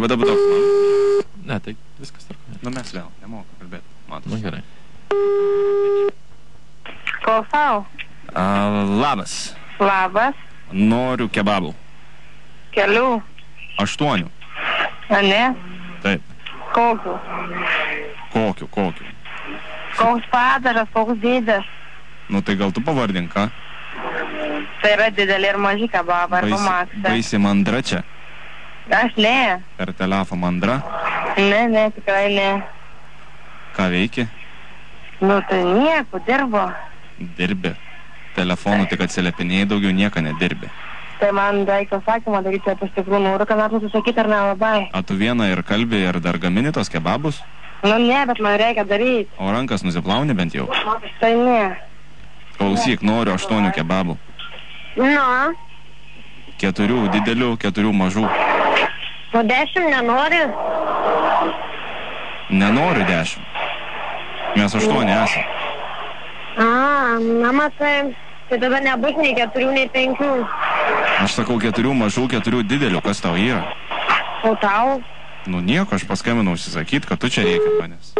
Kada būtų man? Ne, tai viskas tarp. Nu mes vėl, nemoka kalbėti. Matos. Nu gerai. Klausau. Labas. Labas. Noriu kebabų. Kelių. 8. A ne? Taip. Kokių? Kokiu? Koks padaras, koks dydis? Nu tai gal tu pavardink, ką? Tai yra didelį ir mažį kebabą, arba maksą. Baisi mandra čia? Aš ne. Per telefą mandra? Ne, tikrai ne. Ką veiki? Nu tai nieko, dirbo. Dirbi. Telefonu tik atsiliepinėjai, daugiau nieko nedirbi. Tai man reikia sakymą daryti apie stiklų, noriu, ką nors susakyti ar nelabai. A tu vieną ir kalbi ir dar gamini tos kebabus? Nu ne, bet man reikia daryti. O rankas nusiplauni bent jau? Tai ne. Klausyk, noriu 8 kebabų. Nu. 4 didelių, 4 mažų. O 10 nenori? Nenoriu 10. Mes 8 esame. Na matai, tai tada nebus nei 4, nei 5. Aš sakau 4 mažų, 4 didelių. Kas tau yra? O tau? Nu nieko, aš paskambinau užsisakyti, kad tu čia reikia manęs.